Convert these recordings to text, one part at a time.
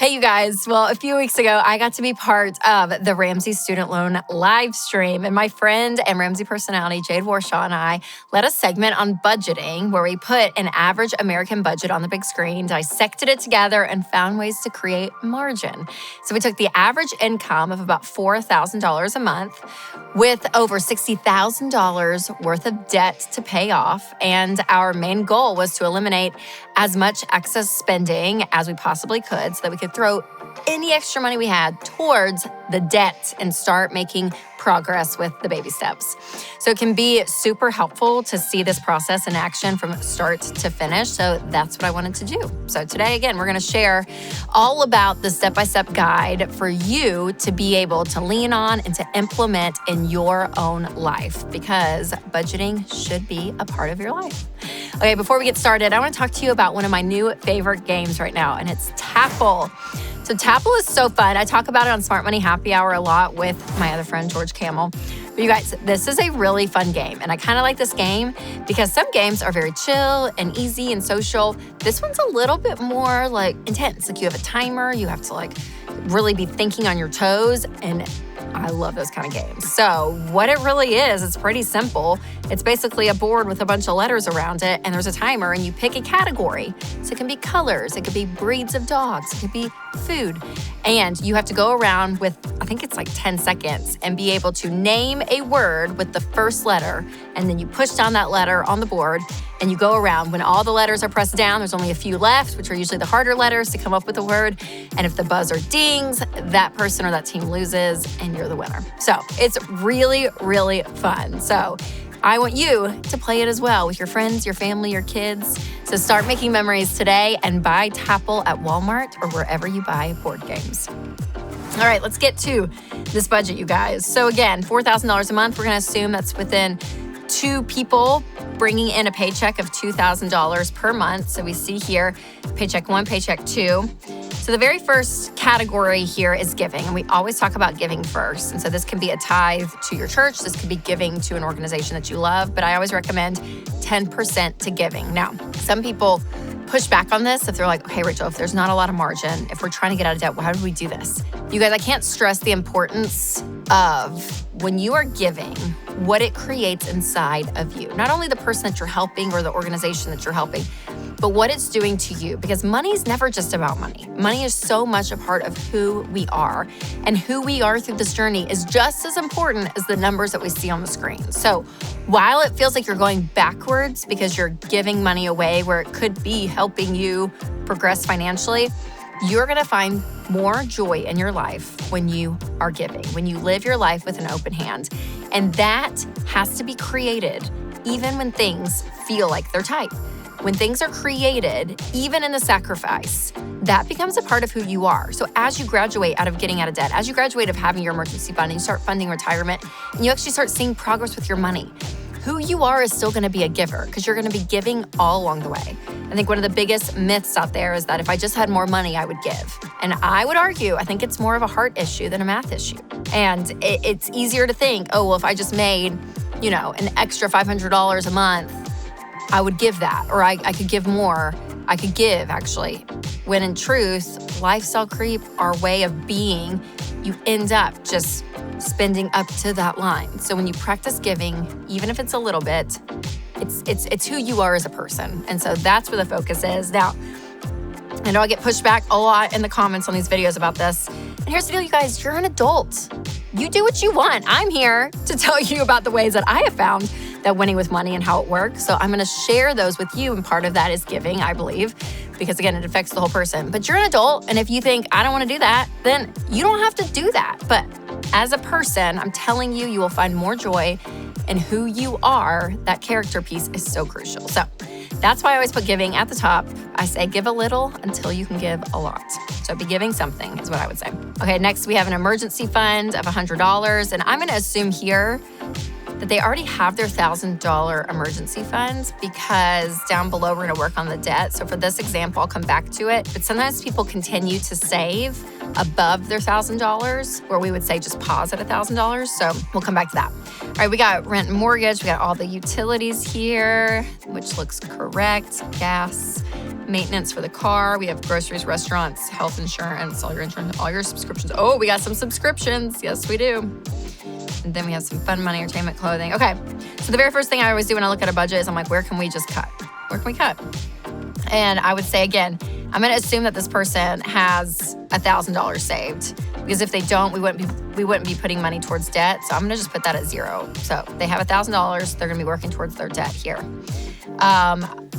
Hey, you guys. Well, a few weeks ago, I got to be part of the Ramsey Student Loan live stream. And my friend and Ramsey personality, Jade Warshaw, and I led a segment on budgeting where we put an average American budget on the big screen, dissected it together, and found ways to create margin. So we took the average income of about $4,000 a month with over $60,000 worth of debt to pay off. And our main goal was to eliminate as much excess spending as we possibly could so that we could throw any extra money we had towards the debt and start making progress with the baby steps. So it can be super helpful to see this process in action from start to finish. So that's what I wanted to do. So today, again, we're going to share all about the step-by-step guide for you to be able to lean on and to implement in your own life, because budgeting should be a part of your life. Okay, before we get started, I want to talk to you about one of my new favorite games right now, and it's Tapple. So Tapple is so fun. I talk about it on Smart Money Happy Hour a lot with my other friend, George Camel. But you guys, this is a really fun game. And I kind of like this game because some games are very chill and easy and social. This one's a little bit more like intense. Like you have a timer, you have to like really be thinking on your toes, and I love those kind of games. So what it really is, it's pretty simple. It's basically a board with a bunch of letters around it, and there's a timer, and you pick a category. So it can be colors, it could be breeds of dogs, it could be food. And you have to go around with, I think it's like 10 seconds, and be able to name a word with the first letter. And then you push down that letter on the board, and you go around. When all the letters are pressed down, there's only a few left, which are usually the harder letters to come up with a word. And if the buzzer dings, that person or that team loses, and you're the winner. So it's really, really fun. So I want you to play it as well with your friends, your family, your kids. So start making memories today and buy Tapple at Walmart or wherever you buy board games. All right, let's get to this budget, you guys. So again, $4,000 a month. We're going to assume that's within two people bringing in a paycheck of $2,000 per month. So we see here, paycheck one, paycheck two. So the very first category here is giving, and we always talk about giving first. And so this can be a tithe to your church. This could be giving to an organization that you love, but I always recommend 10% to giving. Now, some people push back on this if they're like, okay, Rachel, if there's not a lot of margin, if we're trying to get out of debt, how do we do this? You guys, I can't stress the importance of when you are giving, what it creates inside of you. Not only the person that you're helping or the organization that you're helping, but what it's doing to you, because money is never just about money. Money is so much a part of who we are, and who we are through this journey is just as important as the numbers that we see on the screen. So while it feels like you're going backwards because you're giving money away where it could be helping you progress financially, you're gonna find more joy in your life when you are giving, when you live your life with an open hand. And that has to be created even when things feel like they're tight. When things are created, even in the sacrifice, that becomes a part of who you are. So as you graduate out of getting out of debt, as you graduate of having your emergency fund and you start funding retirement, and you actually start seeing progress with your money, who you are is still gonna be a giver because you're gonna be giving all along the way. I think one of the biggest myths out there is that if I just had more money, I would give. And I would argue, I think it's more of a heart issue than a math issue. And it's easier to think, oh, well, if I just made, an extra $500 a month, I would give that, or I could give more. I could give, actually. When in truth, lifestyle creep, our way of being, you end up just spending up to that line. So when you practice giving, even if it's a little bit, it's who you are as a person. And so that's where the focus is. Now, I know I get pushed back a lot in the comments on these videos about this. And here's the deal, you guys, you're an adult. You do what you want. I'm here to tell you about the ways that I have found that winning with money and how it works. So I'm gonna share those with you, and part of that is giving, I believe, because again, it affects the whole person. But you're an adult, and if you think, I don't wanna do that, then you don't have to do that. But as a person, I'm telling you, you will find more joy in who you are. That character piece is so crucial. So that's why I always put giving at the top. I say give a little until you can give a lot. So be giving something is what I would say. Okay, next we have an emergency fund of $100. And I'm gonna assume here that they already have their $1,000 emergency funds, because down below we're gonna work on the debt. So for this example, I'll come back to it, but sometimes people continue to save above their $1,000, where we would say just pause at $1,000. So we'll come back to that. All right, we got rent and mortgage, we got all the utilities here, which looks correct, gas, maintenance for the car. We have groceries, restaurants, health insurance, all your insurance, all your subscriptions. Oh, we got some subscriptions. Yes, we do. And then we have some fun money, entertainment, clothing. Okay, so the very first thing I always do when I look at a budget is I'm like, where can we just cut? Where can we cut? And I would say, again, I'm gonna assume that this person has $1,000 saved, because if they don't, we wouldn't be putting money towards debt. So I'm gonna just put that at 0. So they have $1,000, they're gonna be working towards their debt here.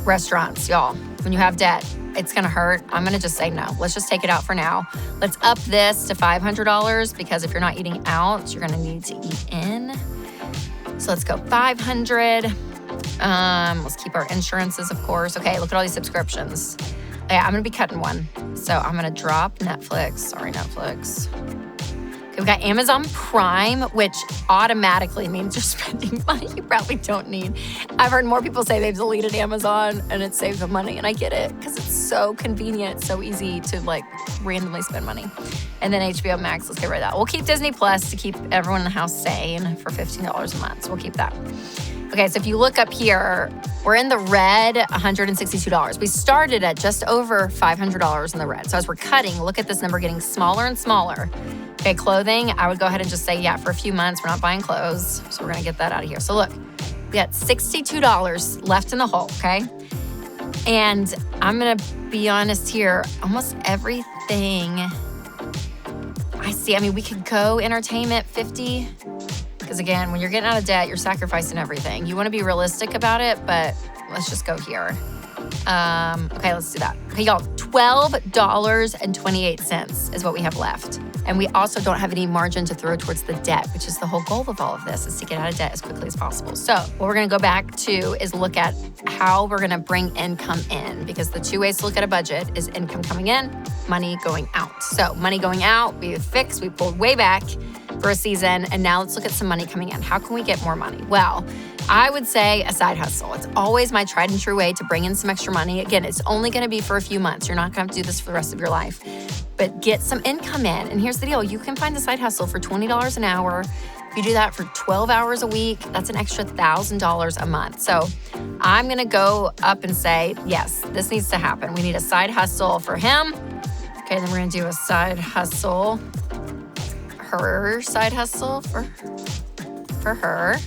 Restaurants, y'all, when you have debt, it's gonna hurt. I'm gonna just say no. Let's just take it out for now. Let's up this to $500, because if you're not eating out, you're gonna need to eat in. So let's go 500. Let's keep our insurances, of course. Okay, look at all these subscriptions. Yeah, I'm gonna be cutting one. So I'm gonna drop Netflix. Sorry, Netflix. Okay, we got Amazon Prime, which automatically means you're spending money you probably don't need. I've heard more people say they've deleted Amazon and it saves them money, and I get it, because it's so convenient, so easy to like randomly spend money. And then HBO Max, let's get rid of that. We'll keep Disney Plus to keep everyone in the house sane for $15 a month. So we'll keep that. Okay, so if you look up here, we're in the red, $162. We started at just over $500 in the red. So as we're cutting, look at this number getting smaller and smaller. Okay, clothing, I would go ahead and just say, yeah, for a few months, we're not buying clothes. So we're gonna get that out of here. So look, we got $62 left in the hole, okay? And I'm gonna be honest here, almost everything I see, I mean, we could go entertainment 50, because again, when you're getting out of debt, you're sacrificing everything. You wanna be realistic about it, but let's just go here. Okay, let's do that. Okay, y'all, $12.28 is what we have left. And we also don't have any margin to throw towards the debt, which is the whole goal of all of this, is to get out of debt as quickly as possible. So what we're gonna go back to is look at how we're gonna bring income in, because the two ways to look at a budget is income coming in, money going out. So money going out, we fixed, we pulled way back for a season, and now let's look at some money coming in. How can we get more money? Well, I would say a side hustle. It's always my tried and true way to bring in some extra money. Again, it's only gonna be for a few months. You're not gonna have to do this for the rest of your life, but get some income in. And here's the deal. You can find a side hustle for $20 an hour. If you do that for 12 hours a week, that's an extra $1,000 a month. So I'm gonna go up and say, yes, this needs to happen. We need a side hustle for him. Okay, then we're gonna do a side hustle, her side hustle for her.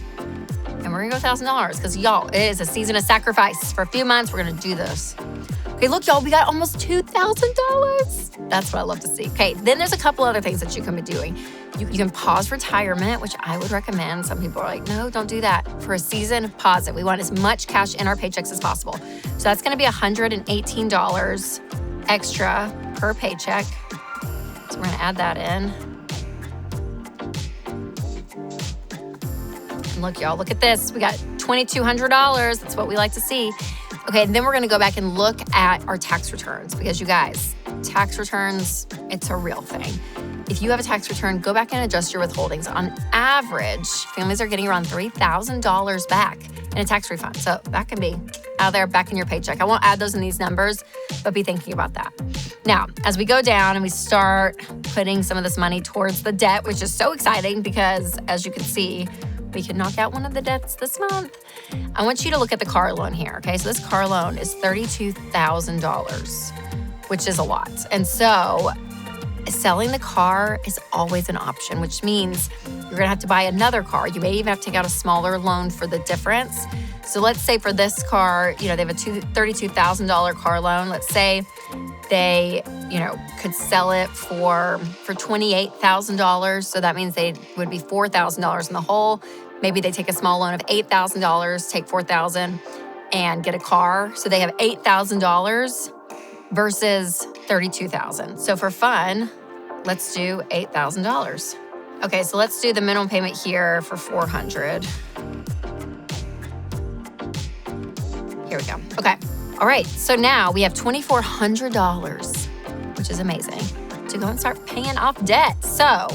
And we're gonna go $1,000, because y'all, it is a season of sacrifice. For a few months, we're gonna do this. Okay, look, y'all, we got almost $2,000. That's what I love to see. Okay, then there's a couple other things that you can be doing. You can pause retirement, which I would recommend. Some people are like, no, don't do that. For a season, pause it. We want as much cash in our paychecks as possible. So that's gonna be $118 extra per paycheck. So we're gonna add that in. And look, y'all, look at this. We got $2,200. That's what we like to see. Okay, and then we're gonna go back and look at our tax returns, because you guys, tax returns, it's a real thing. If you have a tax return, go back and adjust your withholdings. On average, families are getting around $3,000 back in a tax refund. So that can be out there back in your paycheck. I won't add those in these numbers, but be thinking about that. Now, as we go down and we start putting some of this money towards the debt, which is so exciting because, as you can see, we can knock out one of the debts this month. I want you to look at the car loan here, okay? So this car loan is $32,000, which is a lot. And so selling the car is always an option, which means you're gonna have to buy another car. You may even have to take out a smaller loan for the difference. So let's say for this car, they have a $32,000 car loan. Let's say they, could sell it for $28,000. So that means they would be $4,000 in the hole. Maybe they take a small loan of $8,000, take $4,000 and get a car. So they have $8,000 versus $32,000. So for fun, let's do $8,000. Okay, so let's do the minimum payment here for $400. Here we go. Okay. All right, so now we have $2,400, which is amazing, to go and start paying off debt. So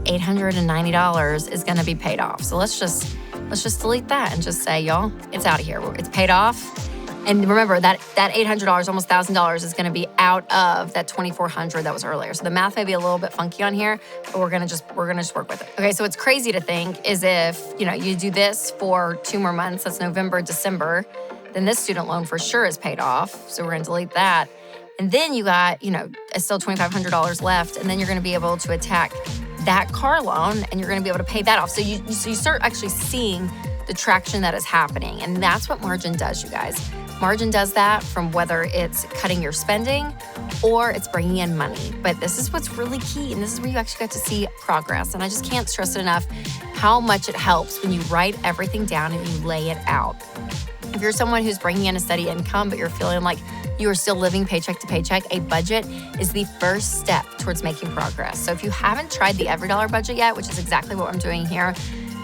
$890 is gonna be paid off. So let's just let's just delete that and just say, y'all, it's out of here. It's paid off. And remember that $800, almost $1,000 is going to be out of that $2,400 that was earlier. So the math may be a little bit funky on here, but we're gonna just work with it. Okay, so what's crazy to think is if you do this for 2 more months, that's November, December, then this student loan for sure is paid off. So we're gonna delete that. And then you got, still $2,500 left, and then you're gonna be able to attack that car loan and you're gonna be able to pay that off. So you start actually seeing the traction that is happening. And that's what margin does, you guys. Margin does that from whether it's cutting your spending or it's bringing in money. But this is what's really key. And this is where you actually get to see progress. And I just can't stress it enough how much it helps when you write everything down and you lay it out. If you're someone who's bringing in a steady income, but you're feeling like you are still living paycheck to paycheck, a budget is the first step towards making progress. So if you haven't tried the Every Dollar Budget yet, which is exactly what I'm doing here,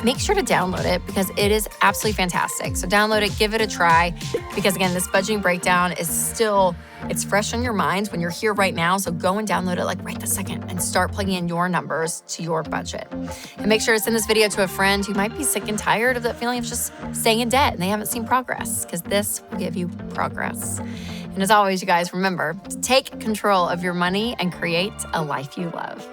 make sure to download it because it is absolutely fantastic. So download it, give it a try, because again, this budgeting breakdown is still, it's fresh on your mind when you're here right now. So go and download it like right this second and start plugging in your numbers to your budget. And make sure to send this video to a friend who might be sick and tired of that feeling of just staying in debt and they haven't seen progress, because this will give you progress. And as always, you guys, remember to take control of your money and create a life you love.